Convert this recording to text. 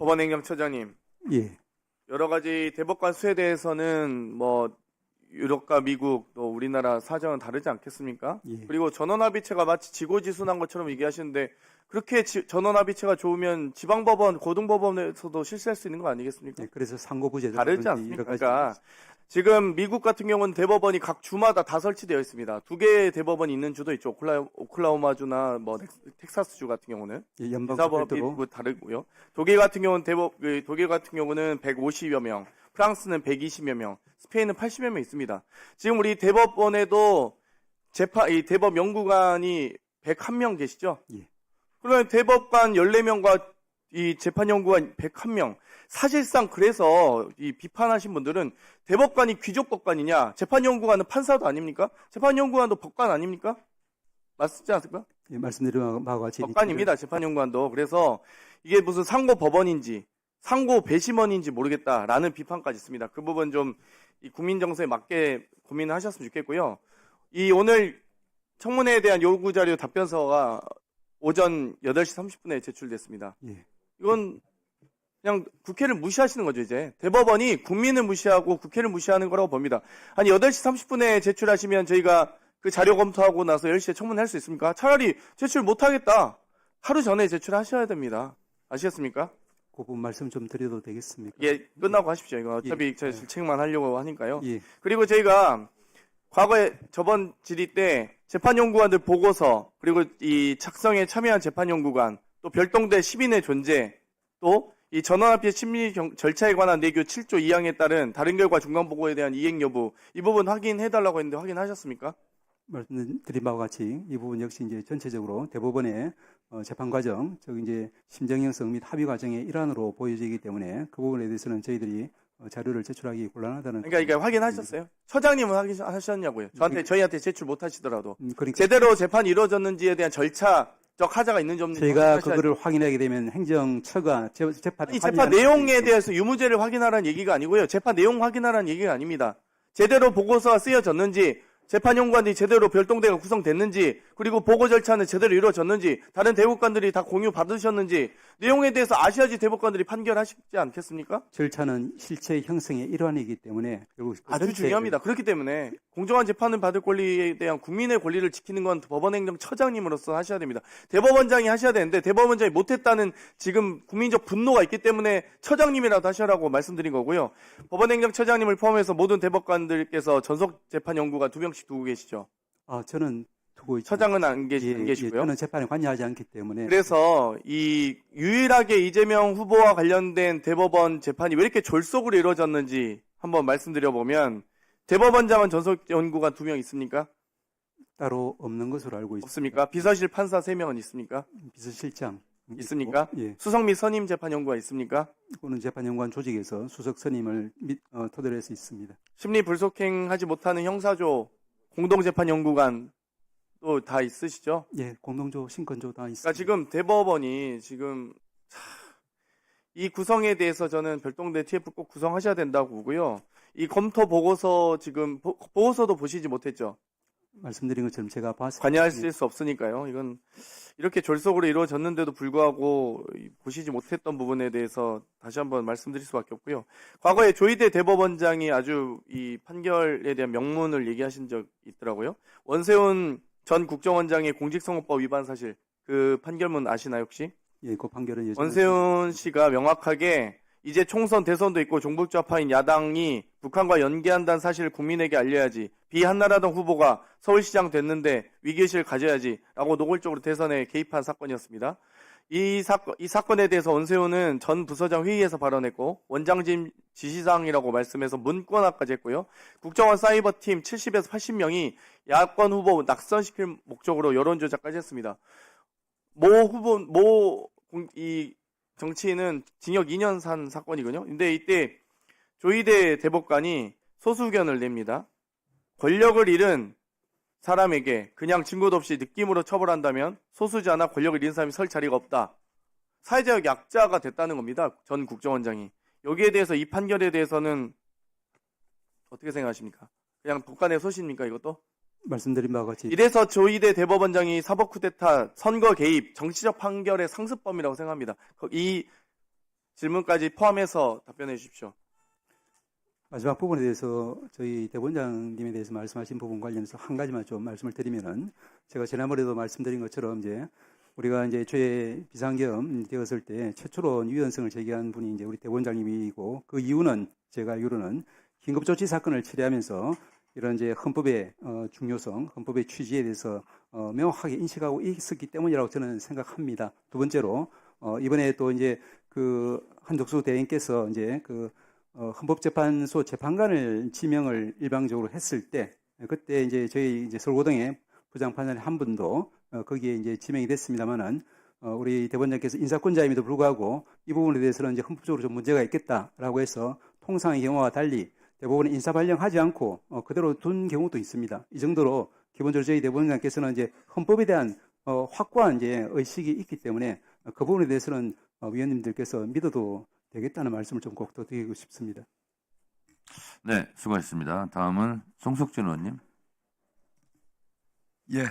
법원행정처장님, 예, 여러 가지 대법관 수에 대해서는 뭐 유럽과 미국 또 우리나라 사정은 다르지 않겠습니까? 예. 그리고 전원합의체가 마치 지고지순한 것처럼 얘기하시는데 그렇게 전원합의체가 좋으면 지방법원, 고등법원에서도 실시할 수 있는 거 아니겠습니까? 예, 그래서 상고부제 다르지 않습니까? 그러니까 지금 미국 같은 경우는 대법원이 각 주마다 다 설치되어 있습니다. 2개의 대법원이 있는 주도 있죠. 오클라호마주나 뭐 텍사스주 같은 경우는 예, 연방 사법이 별도로 다르고요. 독일 같은 경우는 독일 같은 경우는 150여 명, 프랑스는 120여 명, 스페인은 80여 명 있습니다. 지금 우리 대법원에도 이 대법 연구관이 101명 계시죠? 예. 그러면 대법관 14명과 이 재판연구관 101명. 사실상 그래서 이 비판하신 분들은 대법관이 귀족법관이냐, 재판연구관은 판사도 아닙니까? 재판연구관도 법관 아닙니까? 맞지 않습니까? 예, 말씀드린 바와 같이 법관입니다. 재판연구관도. 그래서 이게 무슨 상고법원인지 상고 배심원인지 모르겠다라는 비판까지 있습니다. 그 부분 좀 이 국민 정서에 맞게 고민을 하셨으면 좋겠고요. 이 오늘 청문회에 대한 요구 자료 답변서가 오전 8시 30분에 제출됐습니다. 예. 이건 그냥 국회를 무시하시는 거죠, 이제. 대법원이 국민을 무시하고 국회를 무시하는 거라고 봅니다. 아니, 8시 30분에 제출하시면 저희가 그 자료 검토하고 나서 10시에 청문회 할 수 있습니까? 차라리 제출 못하겠다. 하루 전에 제출하셔야 됩니다. 아시겠습니까? 그 부분 말씀 좀 드려도 되겠습니까? 예, 끝나고 하십시오. 이거 어차피 예. 제가 질책만 하려고 하니까요. 예. 그리고 저희가 과거에 저번 질의 때 재판연구관들 보고서 그리고 이 작성에 참여한 재판연구관 또 별동대 10인의 존재 또 이 전원합의 심리 절차에 관한 내규 7조 2항에 따른 다른 결과 중간보고에 대한 이행 여부 이 부분 확인해달라고 했는데 확인하셨습니까? 말씀드린 바와 같이 이 부분 역시 이제 전체적으로 대법원의 재판 과정, 즉 이제 심정 형성 및 합의 과정의 일환으로 보여지기 때문에 그 부분에 대해서는 저희들이 자료를 제출하기 곤란하다는. 그러니까 이게 확인하셨어요? 처장님은 확인하셨냐고요? 저희한테 제출 못하시더라도 그러니까 제대로 재판이 이루어졌는지에 대한 절차적 하자가 있는지 없는지 저희가 그거를 확인하게 되면 행정처가 재판에 재판 내용에 대해서 유무죄를 확인하라는 얘기가 아니고요. 재판 내용 확인하라는 얘기가 아닙니다. 제대로 보고서가 쓰여졌는지 재판연구관이 제대로 별동대가 구성됐는지 그리고 보고 절차는 제대로 이루어졌는지 다른 대법관들이 다 공유 받으셨는지 내용에 대해서 아셔야지 대법관들이 판결하시지 않겠습니까? 절차는 실체 형성의 일환이기 때문에 결국 아주 중요합니다. 그렇기 때문에 공정한 재판을 받을 권리에 대한 국민의 권리를 지키는 건 법원행정처장님으로서 하셔야 됩니다. 대법원장이 하셔야 되는데 대법원장이 못했다는 지금 국민적 분노가 있기 때문에 처장님이라도 하셔라고 말씀드린 거고요. 법원행정처장님을 포함해서 모든 대법관들께서 전속재판연구관 2명씩 두고 계시죠. 저는 두고 있죠. 처장은 안 계시고요. 저는 재판에 관여하지 않기 때문에. 그래서 이 유일하게 이재명 후보와 관련된 대법원 재판이 왜 이렇게 졸속으로 이루어졌는지 한번 말씀드려보면 대법원장은 전속연구관 2명 있습니까? 따로 없는 것으로 알고 있습니다. 없습니까? 비서실 판사 3명은 있습니까? 비서실장 있습니까? 있고, 예. 수석 및 선임 재판연구관 있습니까? 그거는 재판연구관 조직에서 수석 선임을 토대로 해서 있습니다. 심리 불속행하지 못하는 형사조 공동재판연구관 또 다 있으시죠? 예, 공동조, 신권조 다 있습니다. 그러니까 지금 대법원이 지금 이 구성에 대해서 저는 별동대 TF 꼭 구성하셔야 된다고 보고요. 이 검토 보고서 지금 보고서도 보시지 못했죠. 말씀드린 것처럼 제가 봤을 관여하실 수 없으니까요. 이건 이렇게 졸속으로 이루어졌는데도 불구하고 보시지 못했던 부분에 대해서 다시 한번 말씀드릴 수밖에 없고요. 과거에 조희대 대법원장이 아주 이 판결에 대한 명문을 얘기하신 적 있더라고요. 원세훈 전 국정원장의 공직선거법 위반 사실 그 판결문 아시나요 혹시? 예, 그 판결은 원세훈 씨가 명확하게 이제 총선 대선도 있고 종북좌파인 야당이 북한과 연계한다는 사실을 국민에게 알려야지. 비한나라당 후보가 서울시장 됐는데 위기의식을 가져야지 라고 노골적으로 대선에 개입한 사건이었습니다. 이 사건에 대해서 원세훈은 전 부서장 회의에서 발언했고 원장님 지시사항이라고 말씀해서 문건화까지 했고요. 국정원 사이버팀 70에서 80명이 야권 후보 낙선시킬 목적으로 여론조작까지 했습니다. 이 정치인은 징역 2년 산 사건이거든요. 근데 이때 조희대 대법관이 소수 의견을 냅니다. 권력을 잃은 사람에게 그냥 증거도 없이 느낌으로 처벌한다면 소수자나 권력을 잃은 사람이 설 자리가 없다. 사회적 약자가 됐다는 겁니다. 전 국정원장이. 여기에 대해서 이 판결에 대해서는 어떻게 생각하십니까? 그냥 북한의 소신입니까 이것도? 말씀드린 바와 같이 이래서 조희대 대법원장이 사법 쿠데타, 선거 개입, 정치적 판결의 상습범이라고 생각합니다. 이 질문까지 포함해서 답변해 주십시오. 마지막 부분에 대해서 저희 대본장님에 대해서 말씀하신 부분 관련해서 한 가지만 좀 말씀을 드리면은 제가 지난번에도 말씀드린 것처럼 이제 우리가 이제 죄 비상계엄 되었을 때 최초로 유연성을 제기한 분이 이제 우리 대본장님이고 그 이유는 제가 알기로는 긴급조치 사건을 처리하면서 이런 이제 헌법의 중요성, 헌법의 취지에 대해서 명확하게 인식하고 있었기 때문이라고 저는 생각합니다. 두 번째로 이번에 또 이제 그 한덕수 대행께서 이제 그 헌법재판소 재판관을 지명을 일방적으로 했을 때 그때 이제 저희 이제 서울고등의 부장판사님 한 분도 거기에 이제 지명이 됐습니다만은 우리 대법원장께서 인사권자임에도 불구하고 이 부분에 대해서는 이제 헌법적으로 좀 문제가 있겠다라고 해서 통상의 경우와 달리 대법원에 인사 발령하지 않고 그대로 둔 경우도 있습니다. 이 정도로 기본적으로 저희 대법원장께서는 이제 헌법에 대한 확고한 이제 의식이 있기 때문에 그 부분에 대해서는 위원님들께서 믿어도 되겠다는 말씀을 좀 꼭 더 드리고 싶습니다. 네, 수고하셨습니다. 다음은 송석준 의원님. 예,